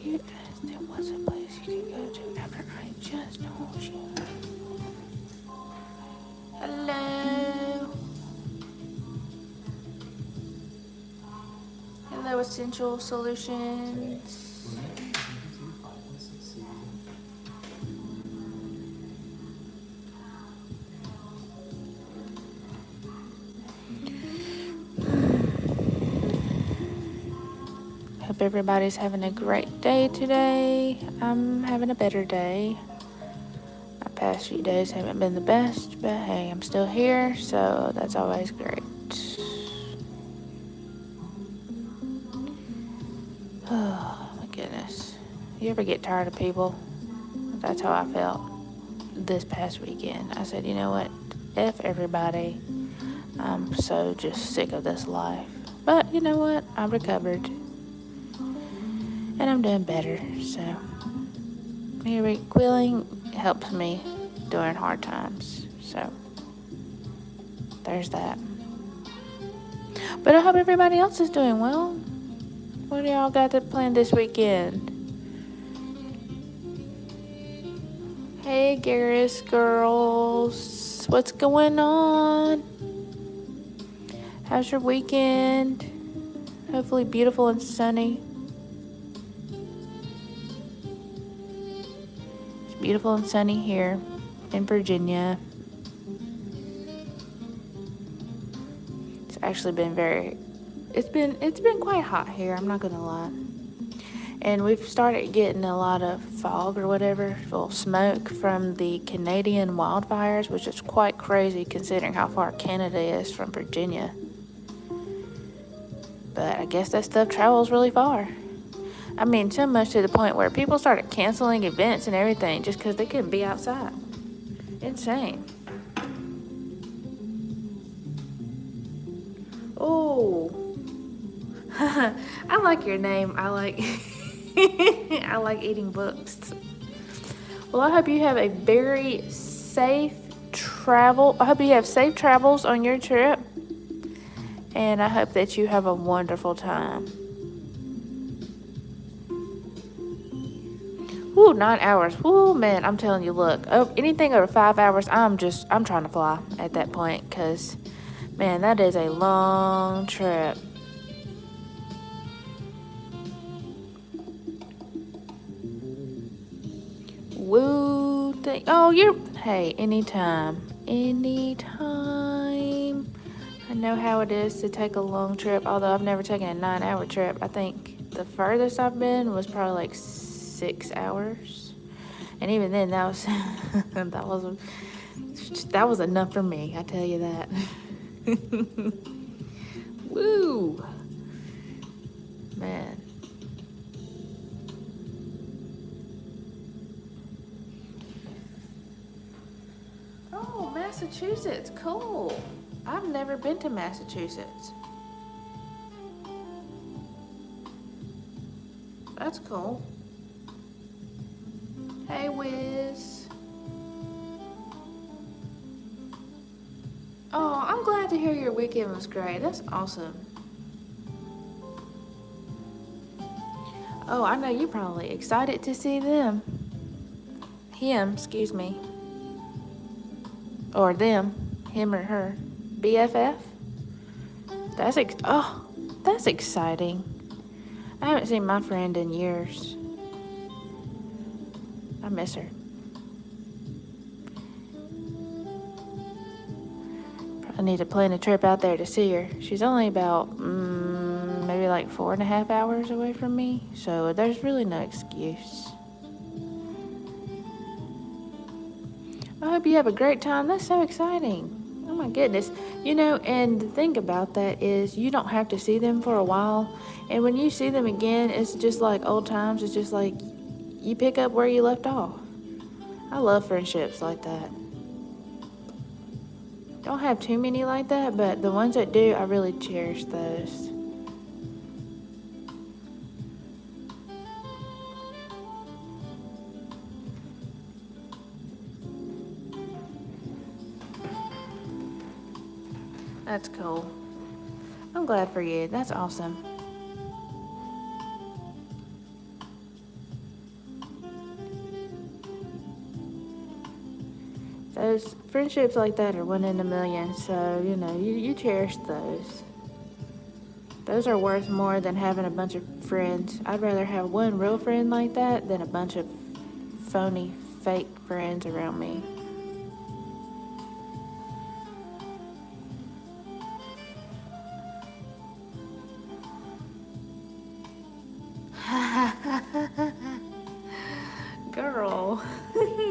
you asked, there was a place you could go to after I just told you. Hello. Hello, Essential Solutions. Hope everybody's having a great day today. I'm having a better day. My past few days haven't been the best, but hey, I'm still here, so that's always great. Oh my goodness. You ever get tired of people? That's how I felt this past weekend. I said, you know what? F everybody. I'm so just sick of this life. But you know what? I recovered. And I'm doing better, so quilling helps me during hard times, so there's that. But I hope everybody else is doing well. What do y'all got to plan this weekend? Hey, Garrus girls, what's going on? How's your weekend? Hopefully beautiful and sunny. Beautiful and sunny here in Virginia. It's actually been it's been quite hot here, I'm not gonna lie. And we've started getting a lot of fog or whatever, well, smoke from the Canadian wildfires, which is quite crazy considering how far Canada is from Virginia. But I guess that stuff travels really far. I mean, so much to the point where people started canceling events and everything just because they couldn't be outside. Insane. Oh, I like your name. I like I like eating books. Well, I hope you have a very safe travel. I hope you have safe travels on your trip. And I hope that you have a wonderful time. Ooh, 9 hours. Ooh, man, I'm telling you, look, anything over 5 hours, I'm trying to fly at that point, because, man, that is a long trip. Woo, hey, anytime. I know how it is to take a long trip, although I've never taken a 9-hour trip. I think the furthest I've been was probably like 6 hours, and even then that was that was enough for me, I tell you that. Woo, man. Oh, Massachusetts, cool. I've never been to Massachusetts. That's cool. Hey, Wiz. Oh, I'm glad to hear your weekend was great. That's awesome. Oh, I know you're probably excited to see them. Him, excuse me. Or them. Him or her. BFF? That's exciting. I haven't seen my friend in years. I miss her. I need to plan a trip out there to see her. She's only about maybe like 4.5 hours away from me, so there's really no excuse. I hope you have a great time. That's so exciting. Oh my goodness. You know, and the thing about that is you don't have to see them for a while, and when you see them again, it's just like old times. It's just like you pick up where you left off. I love friendships like that. Don't have too many like that, but the ones that do, I really cherish those. That's cool. I'm glad for you. That's awesome. Those friendships like that are one in a million, so, you cherish those. Those are worth more than having a bunch of friends. I'd rather have one real friend like that than a bunch of phony, fake friends around me. Girl,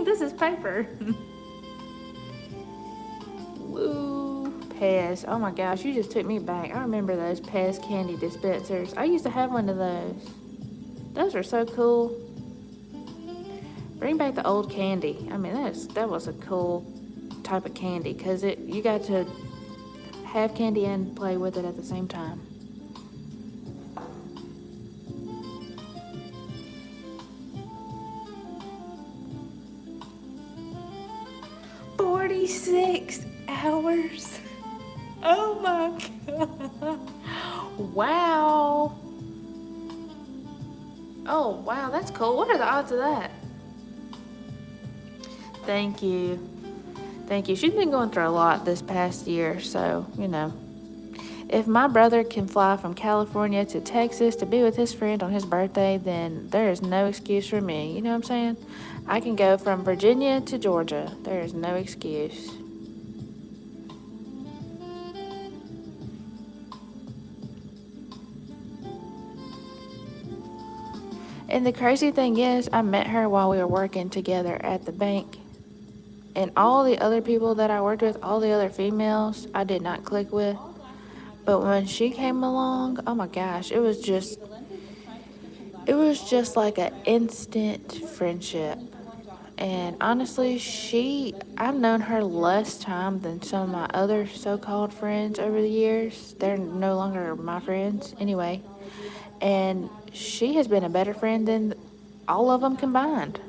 this is paper. Woo, Pez. Oh my gosh, you just took me back. I remember those Pez candy dispensers. I used to have one of those. Those are so cool. Bring back the old candy. I mean, that was a cool type of candy because you got to have candy and play with it at the same time. $46. Oh my god. Wow. Oh wow, that's cool. What are the odds of that? Thank you. Thank you. She's been going through a lot this past year, so, If my brother can fly from California to Texas to be with his friend on his birthday, then there is no excuse for me. You know what I'm saying? I can go from Virginia to Georgia. There is no excuse. And the crazy thing is, I met her while we were working together at the bank. And all the other people that I worked with, all the other females, I did not click with. But when she came along, oh my gosh, it was just like an instant friendship. And honestly, I've known her less time than some of my other so-called friends over the years. They're no longer my friends anyway. And she has been a better friend than all of them combined.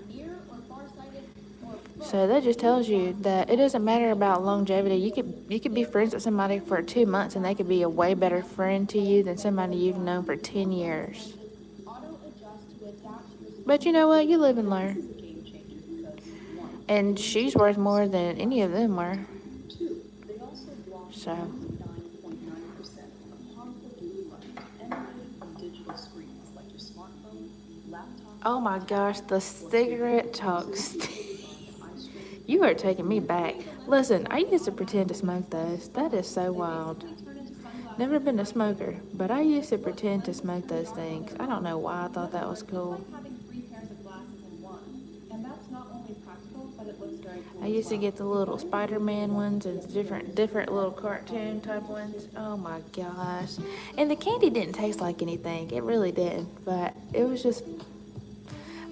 So that just tells you that it doesn't matter about longevity. You could be friends with somebody for 2 months and they could be a way better friend to you than somebody you've known for 10 years. But you know what? You live and learn. And she's worth more than any of them were. So. Oh my gosh, the cigarette talks. You are taking me back. Listen, I used to pretend to smoke those. That is so wild. Never been a smoker, but I used to pretend to smoke those things. I don't know why I thought that was cool. I used to get the little Spider-Man ones and different little cartoon type ones. Oh my gosh. And the candy didn't taste like anything. It really didn't. But it was just,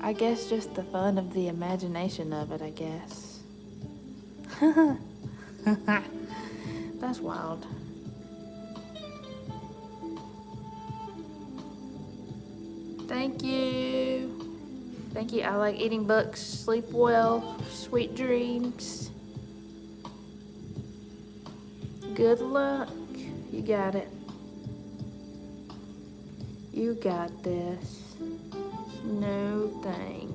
I guess, just the fun of the imagination of it, I guess. That's wild. Thank you. Thank you. I like eating books. Sleep well. Sweet dreams. Good luck. You got it. You got this. No thing.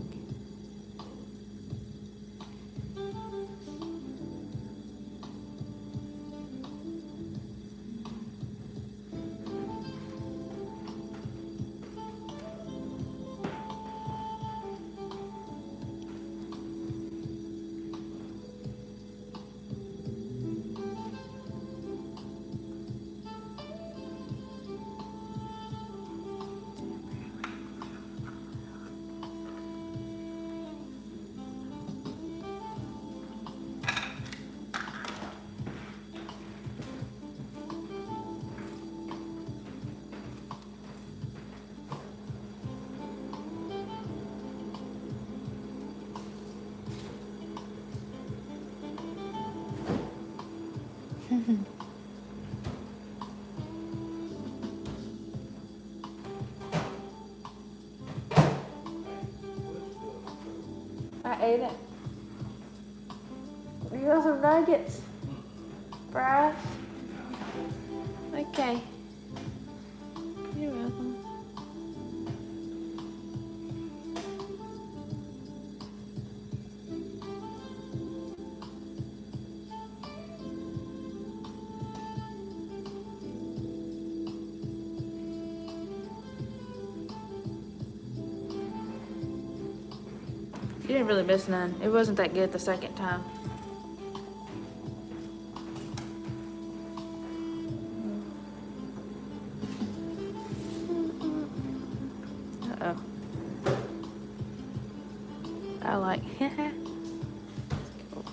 I ate it. You want some nuggets? Fries? Okay. You're welcome. didn't really miss none. It wasn't that good the second time. Uh-oh. I like cool.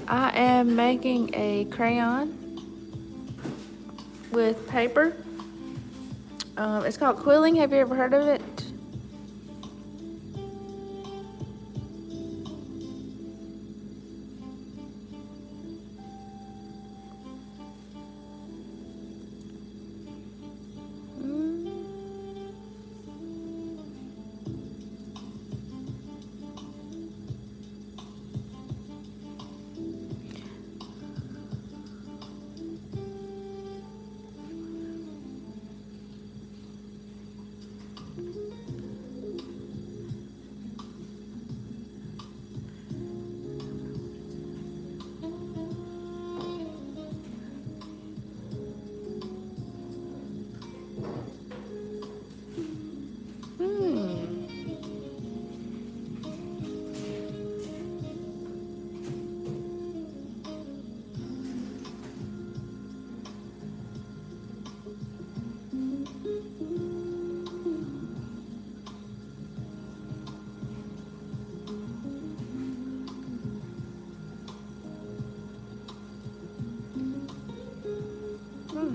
I am making a crayon with paper. It's called quilling. Have you ever heard of it?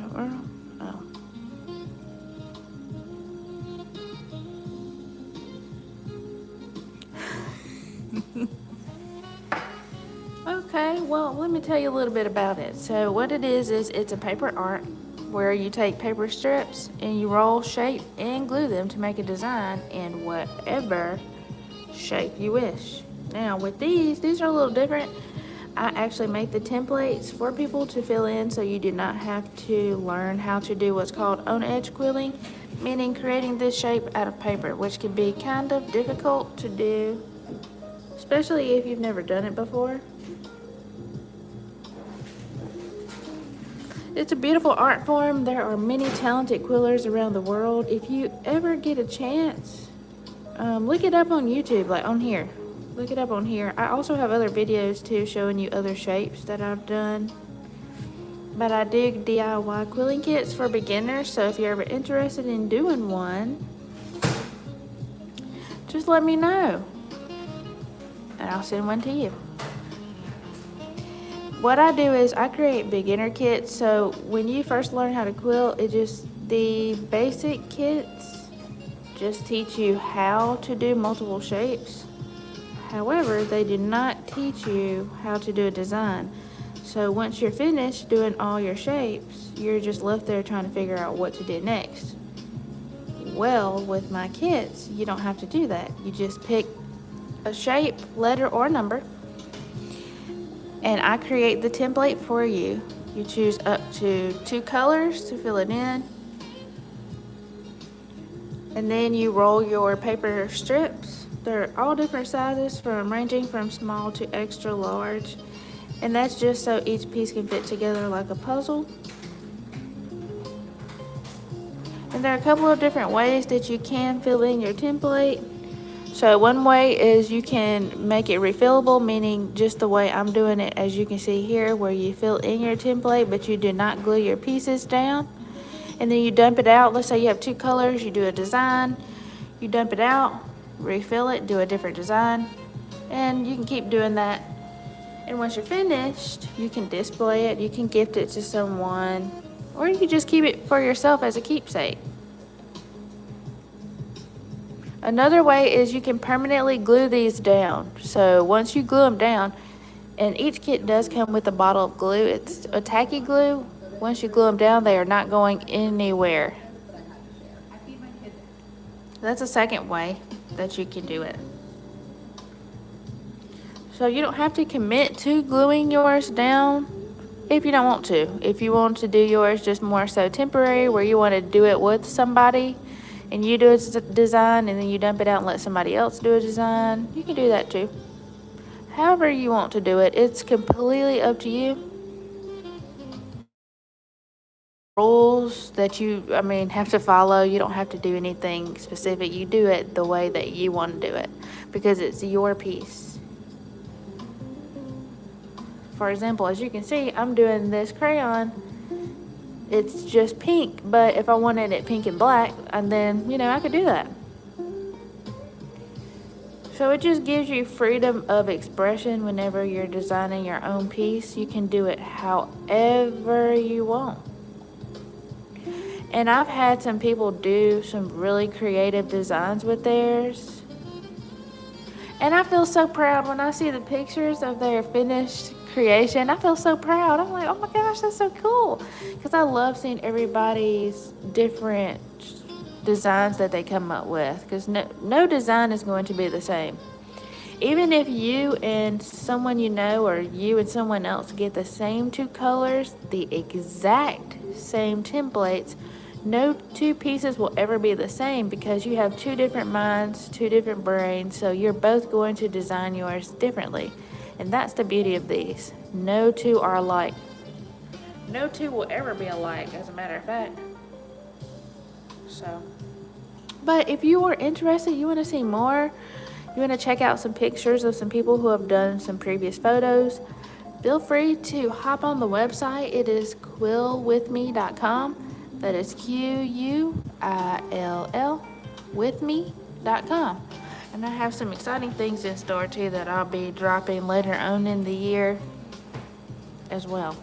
Oh. Okay, well, let me tell you a little bit about it. So what it is it's a paper art where you take paper strips and you roll, shape, and glue them to make a design in whatever shape you wish. Now with these are a little different. I actually make the templates for people to fill in, so you do not have to learn how to do what's called on-edge quilling, meaning creating this shape out of paper, which can be kind of difficult to do, especially if you've never done it before. It's a beautiful art form. There are many talented quillers around the world. If you ever get a chance, look it up on YouTube, like on here. Look it up on here. I also have other videos too showing you other shapes that I've done. But I do DIY quilling kits for beginners, so if you're ever interested in doing one, just let me know and I'll send one to you. What I do is I create beginner kits, so when you first learn how to quill, the basic kits just teach you how to do multiple shapes. However, they do not teach you how to do a design. So once you're finished doing all your shapes, you're just left there trying to figure out what to do next. Well, with my kits, you don't have to do that. You just pick a shape, letter, or number, and I create the template for you. You choose up to 2 colors to fill it in, and then you roll your paper strips. They're all different sizes, ranging from small to extra large, and that's just so each piece can fit together like a puzzle. And there are a couple of different ways that you can fill in your template. So one way is you can make it refillable, meaning just the way I'm doing it, as you can see here, where you fill in your template but you do not glue your pieces down, and then you dump it out. Let's say you have 2 colors, you do a design, you dump it out, refill it, do a different design, and you can keep doing that. And once you're finished, you can display it, you can gift it to someone, or you can just keep it for yourself as a keepsake. Another way is you can permanently glue these down. So once you glue them down, and each kit does come with a bottle of glue, it's a tacky glue. Once you glue them down, they are not going anywhere. That's a second way that you can do it. So you don't have to commit to gluing yours down if you don't want to. If you want to do yours just more so temporary, where you want to do it with somebody and you do a design and then you dump it out and let somebody else do a design, you can do that too. However you want to do it, it's completely up to you. Rules that you have to follow. You don't have to do anything specific. You do it the way that you want to do it because it's your piece. For example, as you can see, I'm doing this crayon. It's just pink, but if I wanted it pink and black, and then I could do that. So it just gives you freedom of expression whenever you're designing your own piece. You can do it however you want. And I've had some people do some really creative designs with theirs. And I feel so proud when I see the pictures of their finished creation. I feel so proud. I'm like, oh my gosh, that's so cool. Because I love seeing everybody's different designs that they come up with. Because no design is going to be the same. Even if you and someone you know or you and someone else get the same two colors, the exact same templates, no two pieces will ever be the same because you have two different minds, two different brains, so you're both going to design yours differently. And that's the beauty of these. No two are alike. No two will ever be alike, as a matter of fact. So, but if you are interested, you want to see more, you want to check out some pictures of some people who have done some previous photos, feel free to hop on the website. It is quillwithme.com. That is Quill withme.com. And I have some exciting things in store too that I'll be dropping later on in the year as well.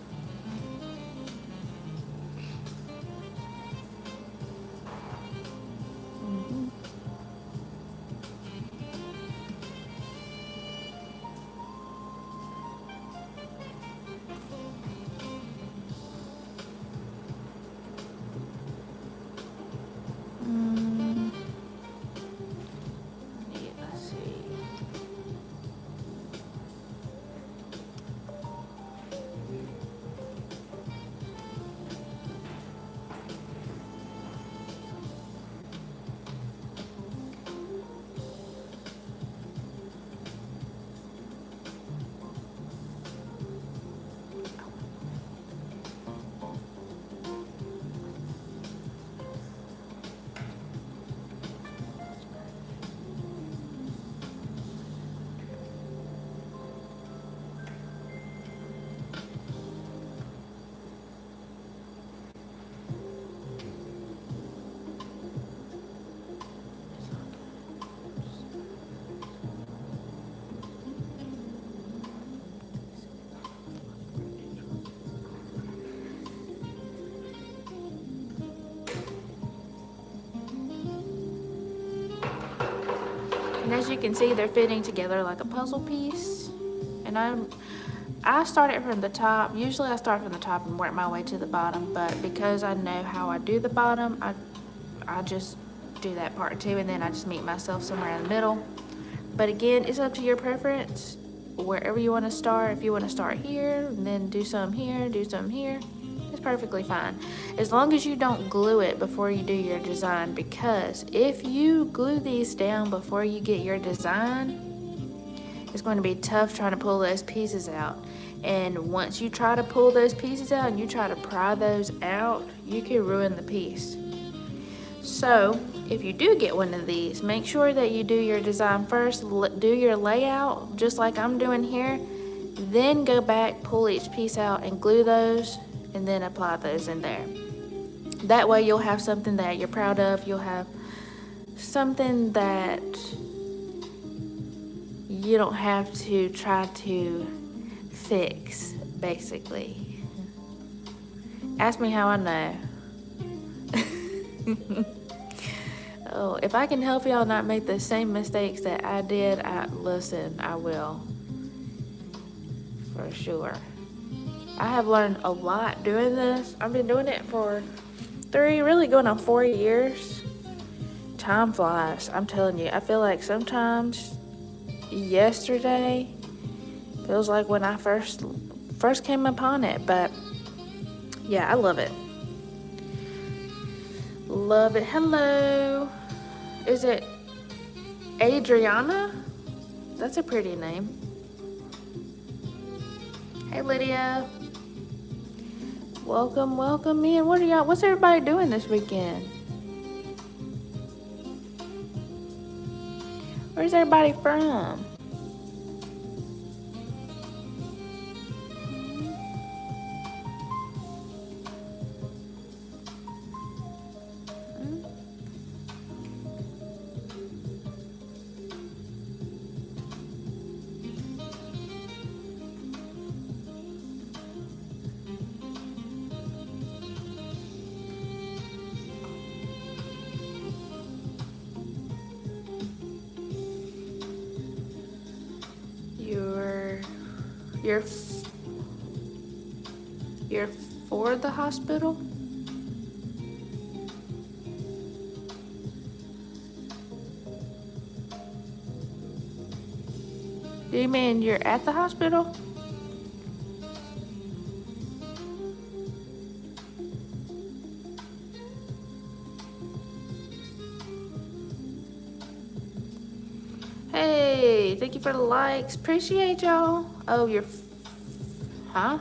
Let's see. And as you can see, they're fitting together like a puzzle piece. And I started from the top. Usually I start from the top and work my way to the bottom, but because I know how I do the bottom, I just do that part too, and then I just meet myself somewhere in the middle. But again, it's up to your preference, wherever you want to start. If you want to start here, and then do some here, do some here, it's perfectly fine. As long as you don't glue it before you do your design, because if you glue these down before you get your design, it's going to be tough trying to pull those pieces out. And once you try to pull those pieces out and you try to pry those out, you can ruin the piece. So if you do get one of these, make sure that you do your design first, do your layout just like I'm doing here, then go back, pull each piece out and glue those, and then apply those in there. That way you'll have something that you're proud of. You'll have something that you don't have to try to fix, basically. Ask me how I know. Oh, if I can help y'all not make the same mistakes that I did, listen, I will. For sure. I have learned a lot doing this. I've been doing it for 3, really going on 4 years. Time flies, I'm telling you. I feel like sometimes yesterday feels like when I first first came upon it, but yeah, I love it. Love it. Hello. Is it Adriana? That's a pretty name. Hey, Lydia. Welcome, welcome in. What's everybody doing this weekend? Where's everybody from? You're for the hospital? Do you mean you're at the hospital? Hey, thank you for the likes. Appreciate y'all. Oh, huh?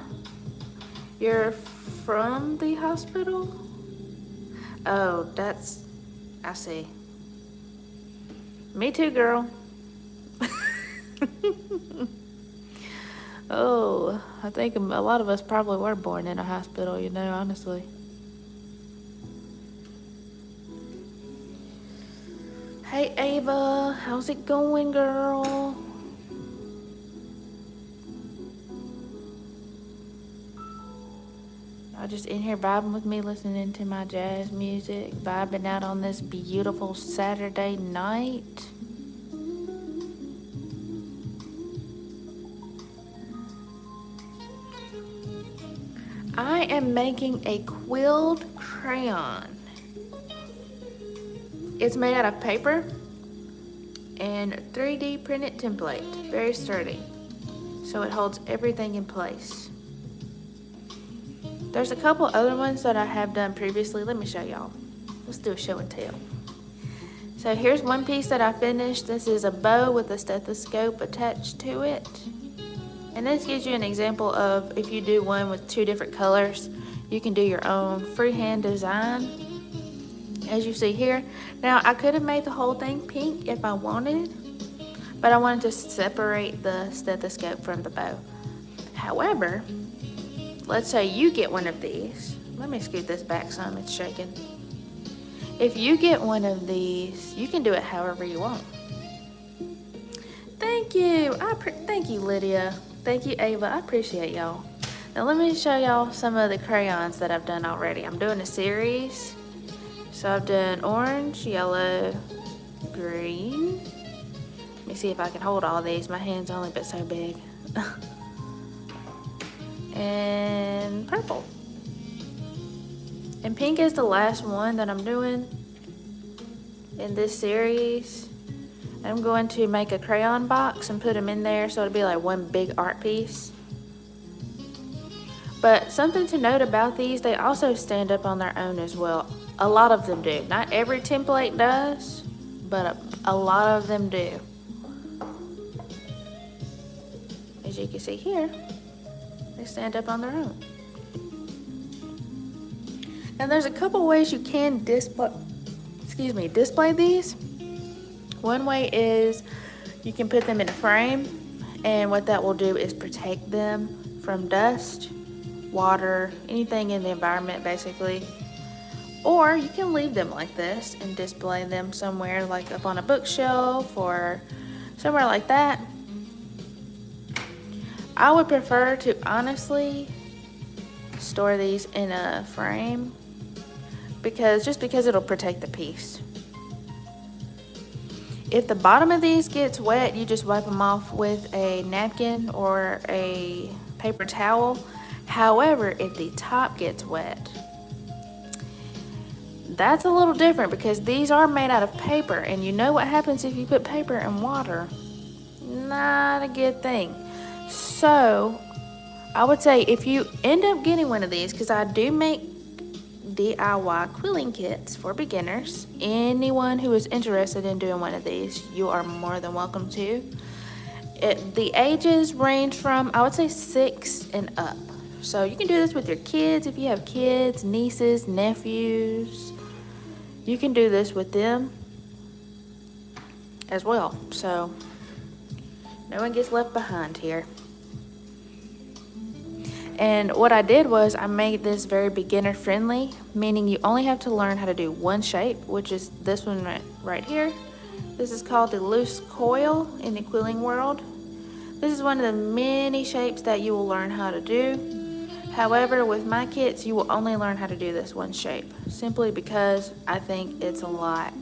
You're from the hospital? Oh, I see. Me too, girl. Oh, I think a lot of us probably were born in a hospital, honestly. Hey, Ava, how's it going, girl? Y'all just in here vibing with me, listening to my jazz music, vibing out on this beautiful Saturday night. I am making a quilled crayon. It's made out of paper and 3D printed template, very sturdy, so it holds everything in place. There's a couple other ones that I have done previously. Let me show y'all. Let's do a show and tell. So here's one piece that I finished. This is a bow with a stethoscope attached to it. And this gives you an example of if you do one with 2 different colors, you can do your own freehand design, as you see here. Now, I could have made the whole thing pink if I wanted, but I wanted to separate the stethoscope from the bow. However, let's say you get one of these. Let me scoot this back some, it's shaking. If you get one of these, you can do it however you want. Thank you. Thank you, Lydia. Thank you, Ava. I appreciate y'all. Now let me show y'all some of the crayons that I've done already. I'm doing a series. So I've done orange, yellow, green. Let me see if I can hold all these. My hand's only but so big. And purple. And pink is the last one that I'm doing in this series. I'm going to make a crayon box and put them in there so it'll be like one big art piece. But something to note about these, they also stand up on their own as well. A lot of them do. Not every template does, but a lot of them do. As you can see here, they stand up on their own. Now there's a couple ways you can display these. One way is you can put them in a frame, and what that will do is protect them from dust, water, anything in the environment basically. Or you can leave them like this and display them somewhere, like up on a bookshelf or somewhere like that. I would prefer to honestly store these in a frame because it'll protect the piece. If the bottom of these gets wet, you just wipe them off with a napkin or a paper towel. However, if the top gets wet, that's a little different because these are made out of paper, and you know what happens if you put paper in water? Not a good thing. So I would say if you end up getting one of these, because I do make DIY quilling kits for beginners. Anyone who is interested in doing one of these, you are more than welcome to. The ages range from, I would say, 6 and up. So you can do this with your kids if you have kids, nieces, nephews. You can do this with them as well. So no one gets left behind here. And what I did was I made this very beginner friendly, meaning you only have to learn how to do one shape, which is this one right here. This is called the loose coil in the quilling world. This is one of the many shapes that you will learn how to do. However, with my kits, you will only learn how to do this one shape, simply because I think it's a lot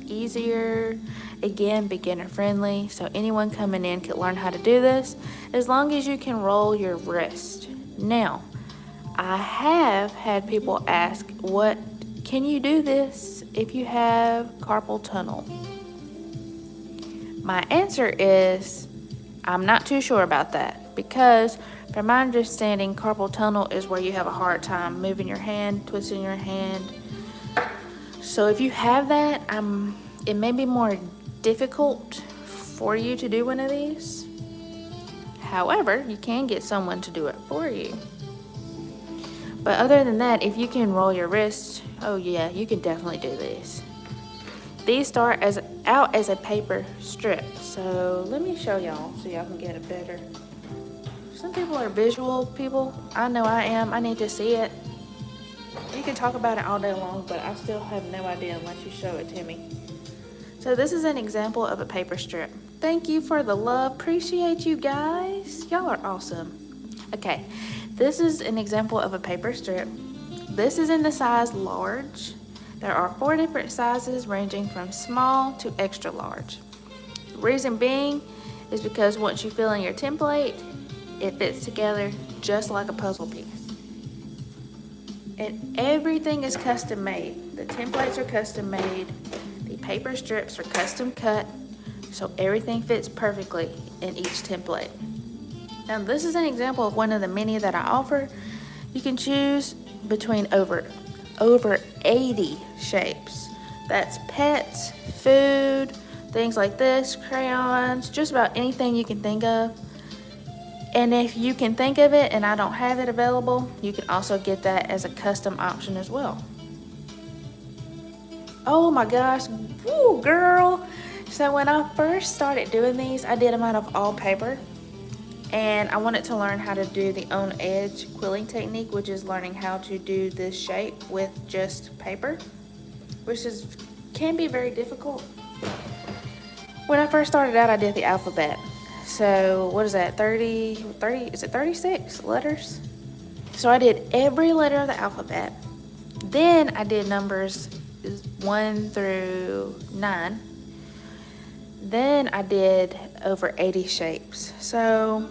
easier. Again, beginner friendly, so anyone coming in can learn how to do this as long as you can roll your wrist. Now, I have had people ask, can you do this if you have carpal tunnel? My answer is, I'm not too sure about that, because from my understanding, carpal tunnel is where you have a hard time moving your hand, twisting your hand. So if you have that, it may be more difficult for you to do one of these. However, you can get someone to do it for you. But other than that, if you can roll your wrist, oh yeah, you can definitely do these. These start out as a paper strip. So let me show y'all so y'all can get it better. Some people are visual people. I know I am. I need to see it. You can talk about it all day long, but I still have no idea unless you show it to me. So this is an example of a paper strip. Thank you for the love. Appreciate you guys. Y'all are awesome. Okay, this is an example of a paper strip. This is in the size large. There are 4 different sizes ranging from small to extra large. The reason being is because once you fill in your template, it fits together just like a puzzle piece. And everything is custom made. The templates are custom made. The paper strips are custom cut, so everything fits perfectly in each template. Now this is an example of one of the many that I offer. You can choose between over 80 shapes. That's pets, food, things like this, crayons, just about anything you can think of. And if you can think of it and I don't have it available, you can also get that as a custom option as well. Oh my gosh, woo, girl. So when I first started doing these, I did them out of all paper. And I wanted to learn how to do the on edge quilling technique, which is learning how to do this shape with just paper, which can be very difficult. When I first started out, I did the alphabet. So what is that, 30, is it 36 letters? So I did every letter of the alphabet. Then I did numbers 1 through 9. Then I did over 80 shapes. So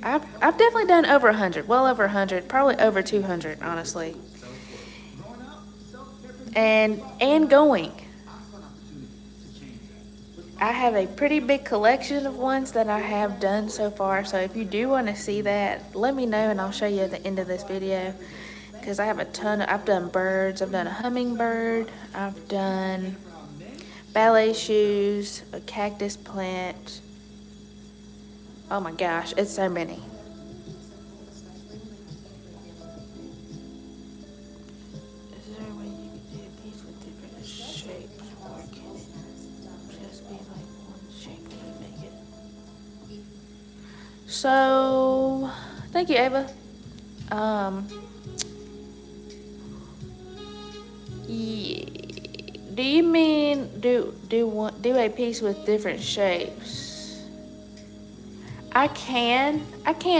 I've definitely done over 100, well over 100, probably over 200, honestly. And going. I have a pretty big collection of ones that I have done so far. So if you do want to see that, let me know and I'll show you at the end of this video. Because I have a ton I've done birds, I've done a hummingbird, I've done ballet shoes, a cactus plant. Oh my gosh, it's so many. Is there a way you can do a piece with different shapes, or can it just be like one shape that you make it? So, thank you, Ava. Yeah. Do you mean do a piece with different shapes? I can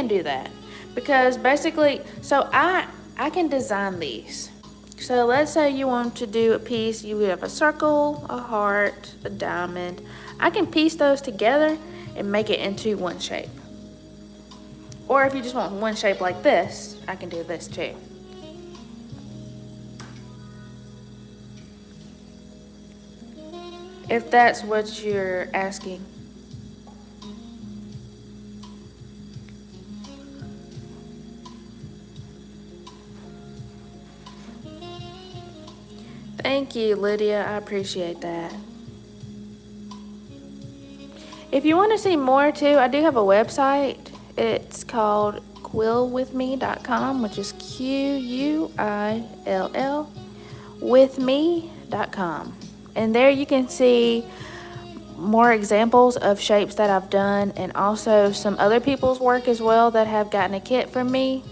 do that, because basically, so I can design these. So let's say you want to do a piece, you have a circle, a heart, a diamond. I can piece those together and make it into one shape. Or if you just want one shape like this, I can do this too. If that's what you're asking. Thank you, Lydia. I appreciate that. If you want to see more too, I do have a website. It's called quillwithme.com, which is QUILL withme.com. And there you can see more examples of shapes that I've done, and also some other people's work as well that have gotten a kit from me.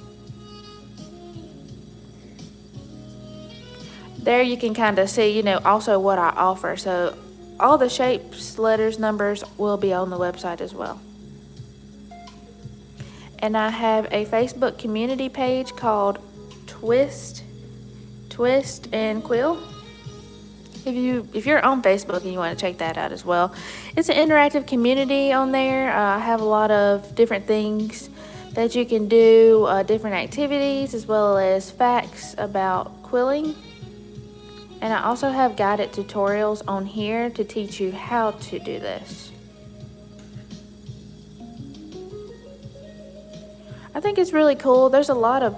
There you can kind of see, also what I offer. So all the shapes, letters, numbers will be on the website as well. And I have a Facebook community page called Twist and Quill. If you're on Facebook and you want to check that out as well, it's an interactive community on there. I have a lot of different things that you can do, different activities, as well as facts about quilling. And I also have guided tutorials on here to teach you how to do this. I think it's really cool. There's a lot of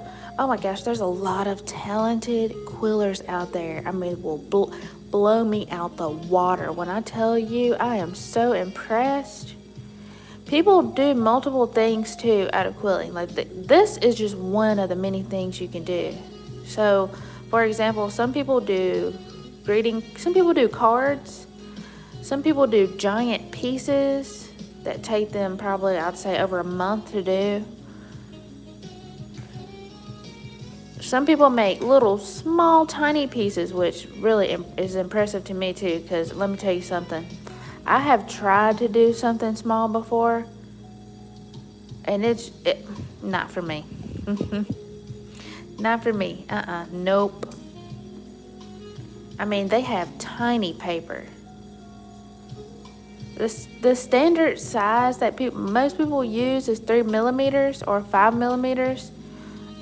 talented quillers out there. I mean, will blow me out the water when I tell you I am so impressed. People do multiple things too out of quilling. Like this is just one of the many things you can do. So, for example, some people do cards, some people do giant pieces that take them probably, I'd say, over a month to do. Some people make little, small, tiny pieces, which really is impressive to me too, because let me tell you something. I have tried to do something small before, and it's not for me. Not for me. Nope. I mean, they have tiny paper. The standard size that most people use is 3 millimeters or 5 millimeters.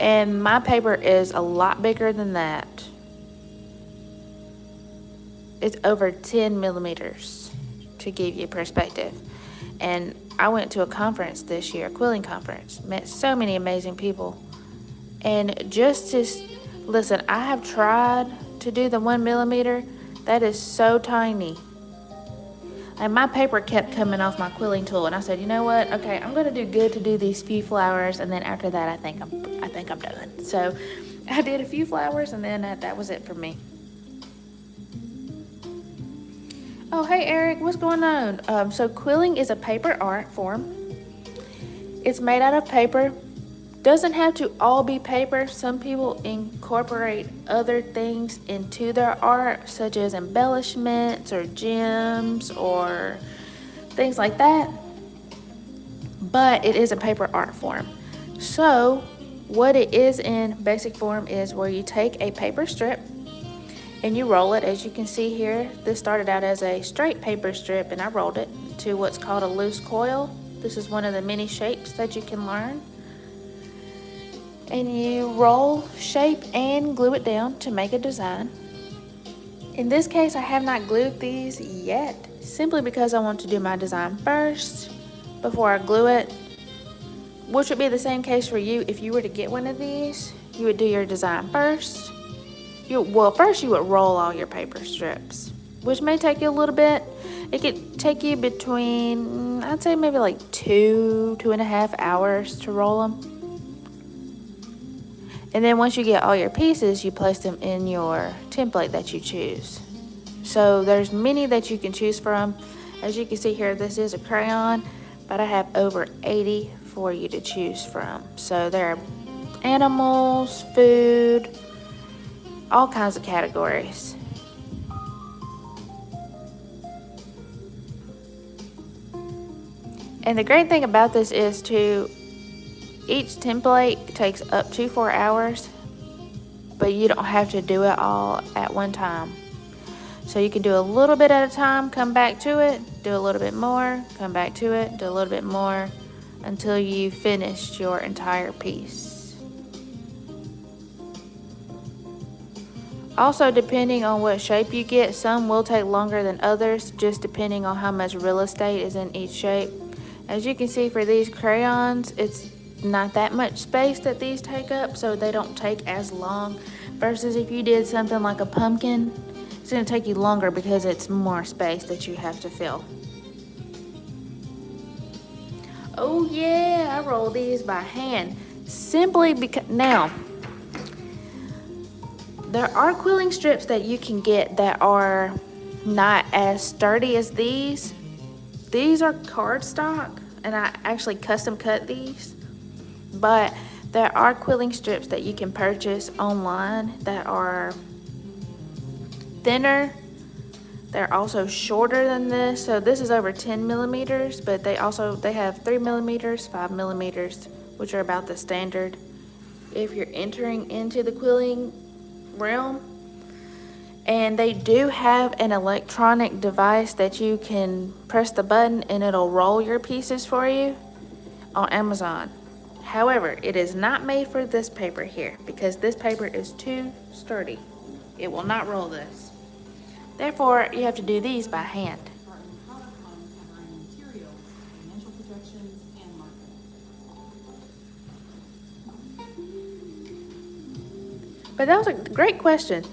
And my paper is a lot bigger than that. It's over 10 millimeters, to give you perspective. And I went to a conference this year, a quilling conference, met so many amazing people. And listen, I have tried to do the 1 millimeter. That is so tiny. And my paper kept coming off my quilling tool, and I said, you know what? Okay, I'm gonna do good to do these few flowers, and then after that, I think I'm done. So I did a few flowers, and then that was it for me. Oh, hey Eric, what's going on? So quilling is a paper art form. It's made out of paper. Doesn't have to all be paper. Some people incorporate other things into their art, such as embellishments or gems or things like that. But it is a paper art form. So what it is in basic form is where you take a paper strip and you roll it. As you can see here, this started out as a straight paper strip, and I rolled it to what's called a loose coil. This is one of the many shapes that you can learn. And you roll, shape, and glue it down to make a design. In this case, I have not glued these yet, simply because I want to do my design first before I glue it, which would be the same case for you. If you were to get one of these, you would do your design first. First you would roll all your paper strips, which may take you a little bit. It could take you between, I'd say maybe like 2.5 hours to roll them. And then once you get all your pieces, you place them in your template that you choose. So there's many that you can choose from. As you can see here, this is a crayon, but I have over 80 for you to choose from. So there are animals, food, all kinds of categories. And the great thing about this is each template takes up to 4 hours, but you don't have to do it all at one time. So you can do a little bit at a time, come back to it, do a little bit more, come back to it, do a little bit more, until you finished your entire piece. Also, depending on what shape you get, some will take longer than others, just depending on how much real estate is in each shape. As you can see, for these crayons, it's not that much space that these take up, so they don't take as long, versus if you did something like a pumpkin, It's going to take you longer because it's more space that you have to fill. Oh yeah, I roll these by hand. Simply because, now, there are quilling strips that you can get that are not as sturdy as these. These are cardstock, and I actually custom cut these. But there are quilling strips that you can purchase online that are thinner. They're also shorter than this. So this is over 10 millimeters, but they have 3 millimeters, 5 millimeters, which are about the standard if you're entering into the quilling realm. And they do have an electronic device that you can press the button and it'll roll your pieces for you on Amazon. However, it is not made for this paper here because this paper is too sturdy. It will not roll this. Therefore, you have to do these by hand. But that was a great question.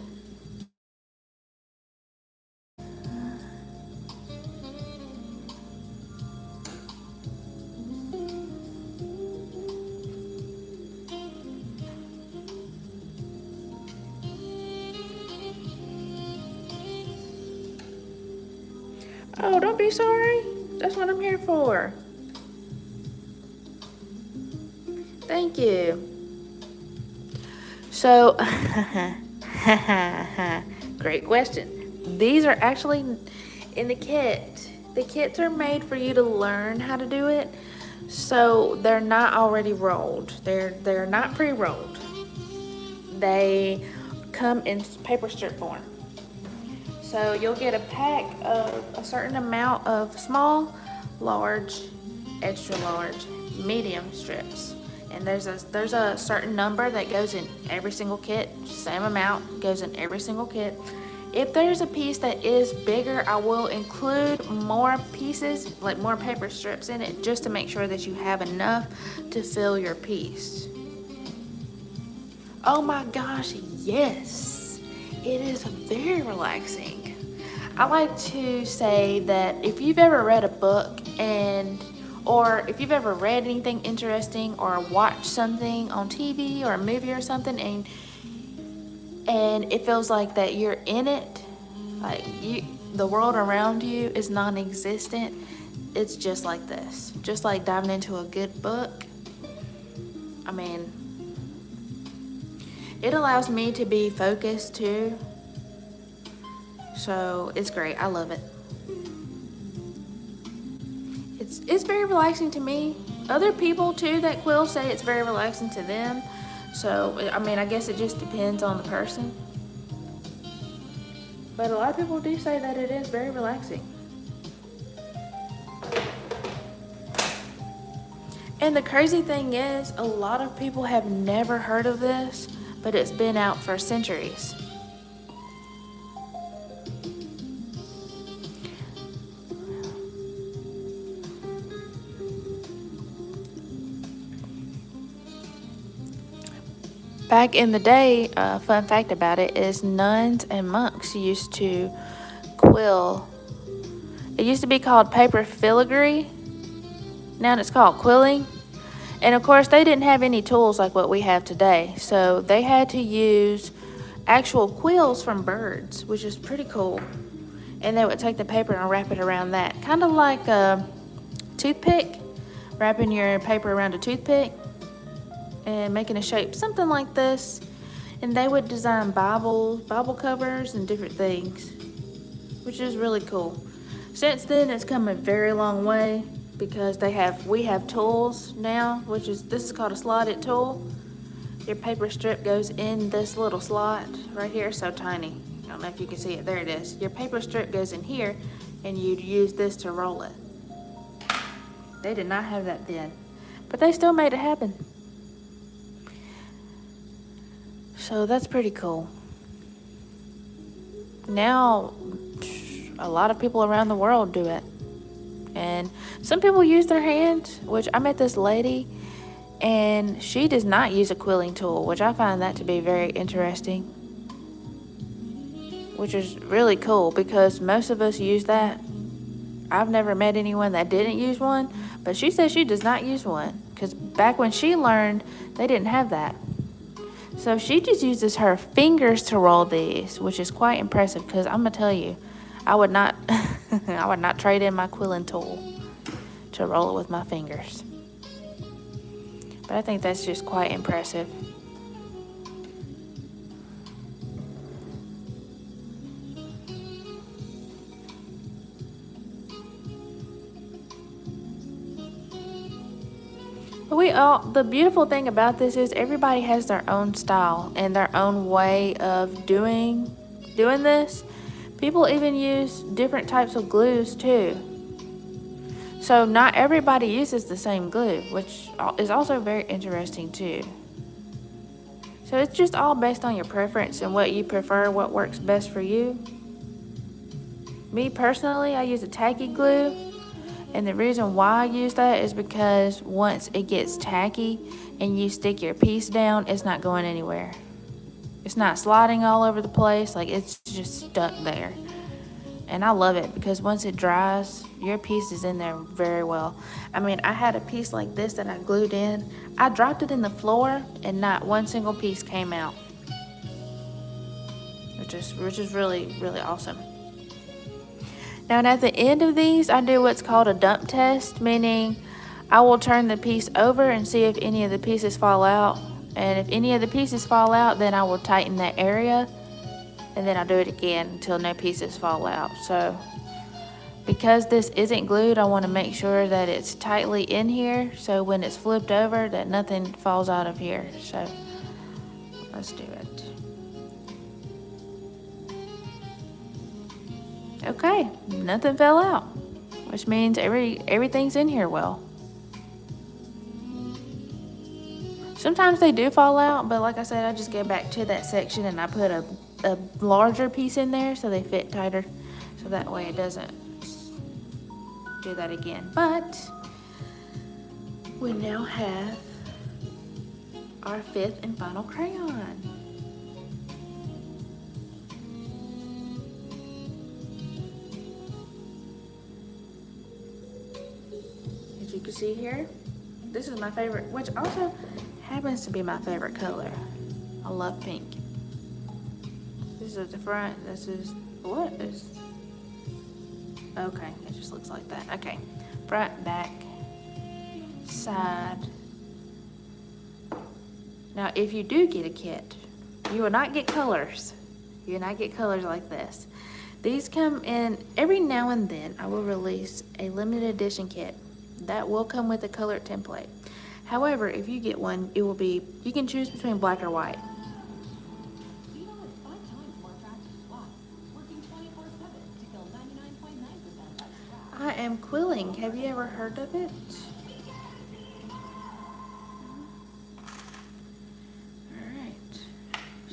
Oh, don't be sorry. That's what I'm here for. Thank you. So, great question. These are actually in the kit. The kits are made for you to learn how to do it. So they're not already rolled. They're not pre-rolled. They come in paper strip form. So you'll get a pack of a certain amount of small, large, extra large, medium strips. And there's a certain number that goes in every single kit. Same amount goes in every single kit. If there's a piece that is bigger, I will include more pieces, like more paper strips in it, just to make sure that you have enough to fill your piece. Oh my gosh, yes. It is very relaxing. I like to say that if you've ever read a book or if you've ever read anything interesting or watched something on TV or a movie or something and it feels like that you're in it, like the world around you is non-existent, it's just like this. Just like diving into a good book. I mean, it allows me to be focused too. So it's great. I love it. It's very relaxing to me. Other people too that quill say it's very relaxing to them. So, I mean, I guess it just depends on the person. But a lot of people do say that it is very relaxing. And the crazy thing is, a lot of people have never heard of this, but it's been out for centuries. Back in the day, fun fact about it is nuns and monks used to quill. It used to be called paper filigree. Now it's called quilling. And of course, they didn't have any tools like what we have today. So they had to use actual quills from birds, which is pretty cool. And they would take the paper and wrap it around that. Kind of like a toothpick, wrapping your paper around a toothpick and making a shape, something like this. And they would design Bible covers and different things, which is really cool. Since then, it's come a very long way because we have tools now, this is called a slotted tool. Your paper strip goes in this little slot right here, so tiny. I don't know if you can see it, there it is. Your paper strip goes in here and you'd use this to roll it. They did not have that then, but they still made it happen. So that's pretty cool. Now, a lot of people around the world do it. And some people use their hands, which I met this lady and she does not use a quilling tool, which I find that to be very interesting. which is really cool because most of us use that. I've never met anyone that didn't use one, but she says she does not use one because back when she learned, they didn't have that. So she just uses her fingers to roll these, which is quite impressive because I'm gonna tell you, I would not I would not trade in my quilling tool to roll it with my fingers. But I think that's just quite impressive. But the beautiful thing about this is everybody has their own style and their own way of doing this. People even use different types of glues too. So not everybody uses the same glue, which is also very interesting too. So it's just all based on your preference and what you prefer, what works best for you. Me personally, I use a tacky glue. And the reason why I use that is because once it gets tacky and you stick your piece down, it's not going anywhere. It's not sliding all over the place, like it's just stuck there. And I love it because once it dries, your piece is in there very well. I mean, I had a piece like this that I glued in. I dropped it in the floor and not one single piece came out. Which is really, really awesome. Now, and at the end of these, I do what's called a dump test, meaning I will turn the piece over and see if any of the pieces fall out. And if any of the pieces fall out, then I will tighten that area. And then I'll do it again until no pieces fall out. So, because this isn't glued, I want to make sure that it's tightly in here. So when it's flipped over, that nothing falls out of here. So, let's do it. Okay, nothing fell out, which means everything's in here well. Sometimes they do fall out, but like I said, I just go back to that section and I put a larger piece in there so they fit tighter, so that way it doesn't do that again. But we now have our 5th and final crayon. You can see here, this is my favorite, which also happens to be my favorite color. I love pink. This is the front. This is what is, okay, it just looks like that. Okay, front, back, side. Now if you do get a kit, you will not get colors. You will not get colors like this. These come in every now and then. I will release a limited edition kit that will come with a colored template. However, if you get one, it will be, you can choose between black or white. I am quilling. Have you ever heard of it? Alright,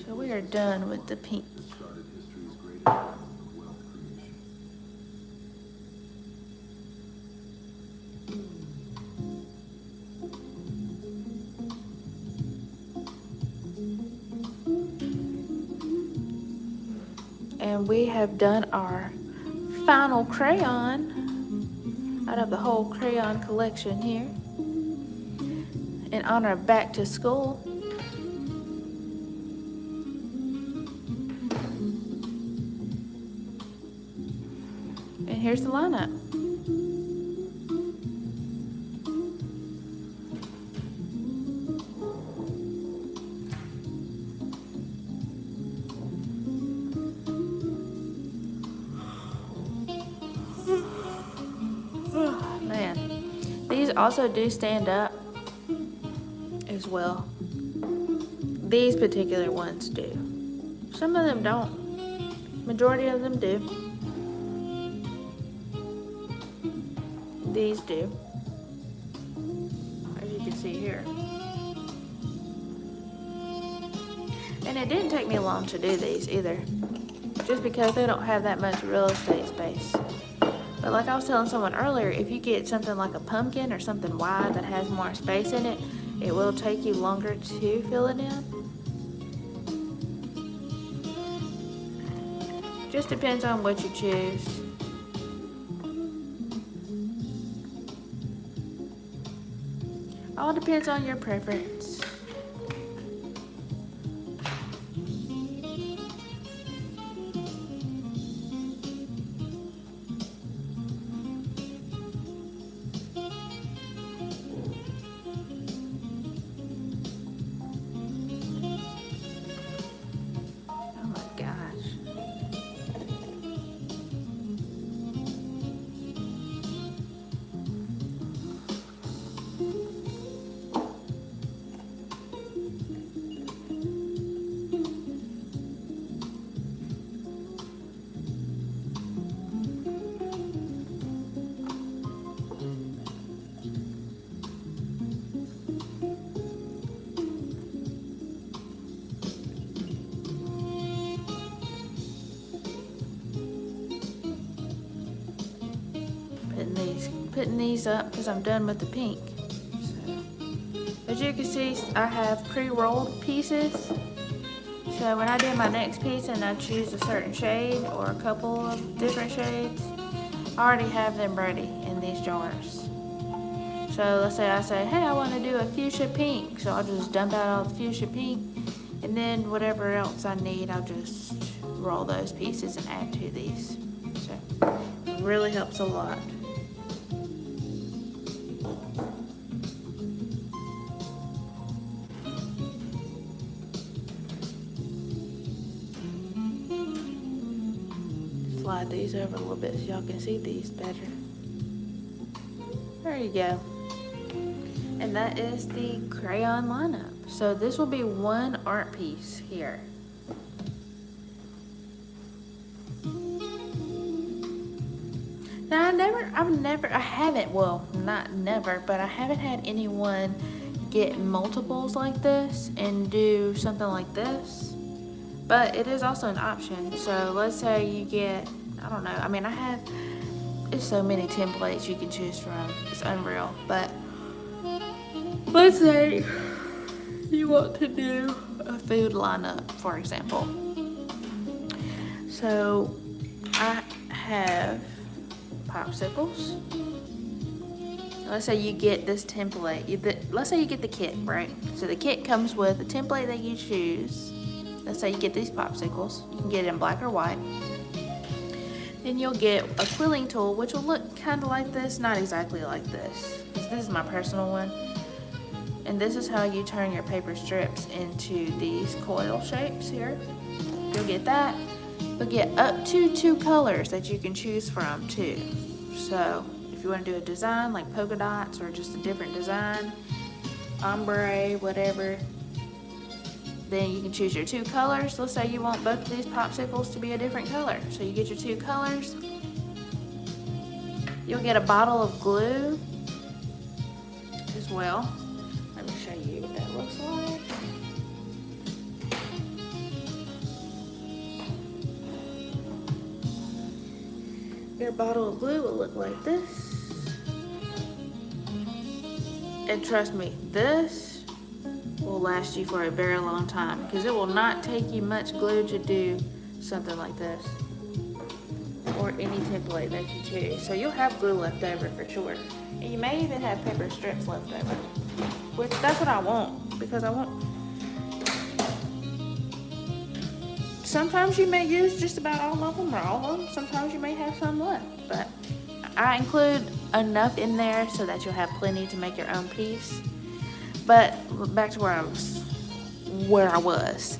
so we are done with the pink. And we have done our final crayon out of the whole crayon collection here in honor of back to school. And here's the lineup. These also do stand up as well. These particular ones do. Some of them don't. Majority of them do. These do. As you can see here. And it didn't take me long to do these either. Just because they don't have that much real estate space. But like I was telling someone earlier, if you get something like a pumpkin or something wide that has more space in it, it will take you longer to fill it in. Just depends on what you choose. All depends on your preference. Oh my gosh. Putting these up because I'm done with the pink. So, as you can see, I have pre-rolled pieces. So when I do my next piece and I choose a certain shade or a couple of different shades, I already have them ready in these jars. So let's say I say, hey, I want to do a fuchsia pink. So I'll just dump out all the fuchsia pink, and then whatever else I need, I'll just roll those pieces and add to these. So it really helps a lot. Slide these over a little bit so y'all can see these better. There you go. And that is the crayon lineup. So this will be one art piece here. Now I haven't, well, not never, but I haven't had anyone get multiples like this and do something like this. But it is also an option. So let's say you get, I don't know, I mean, there's so many templates you can choose from. It's unreal. But let's say you want to do a food lineup, for example. So I have popsicles. Let's say you get this template. Let's say you get the kit, right? So the kit comes with the template that you choose. Let's say you get these popsicles. You can get it in black or white. Then you'll get a quilling tool, which will look kind of like this, not exactly like this, because this is my personal one. And this is how you turn your paper strips into these coil shapes here. You'll get that. You'll get up to 2 colors that you can choose from too. So if you want to do a design like polka dots or just a different design, ombre, whatever, then you can choose your 2 colors. Let's say you want both of these popsicles to be a different color. So you get your 2 colors. You'll get a bottle of glue as well. Let me show you what that looks like. Your bottle of glue will look like this. And trust me, this will last you for a very long time because it will not take you much glue to do something like this or any template that you choose. So you'll have glue left over for sure. And you may even have paper strips left over, which that's what I want, because I want. Sometimes you may use just about all of them or all of them. Sometimes you may have some left, but I include enough in there so that you'll have plenty to make your own piece. But back to where I was.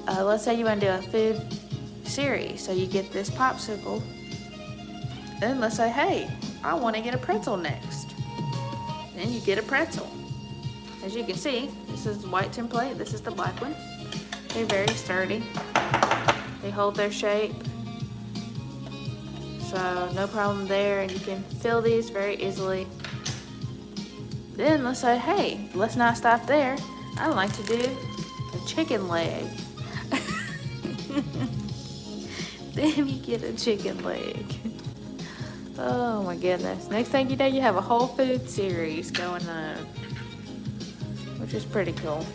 Let's say you want to do a food series. So you get this popsicle. Then let's say, hey, I want to get a pretzel next. Then you get a pretzel. As you can see, this is the white template. This is the black one. They're very sturdy. They hold their shape. So no problem there. And you can fill these very easily. Then let's say, hey, let's not stop there. I like to do a chicken leg. Then you get a chicken leg. Oh my goodness. Next thing you know, you have a whole food series going on, which is pretty cool.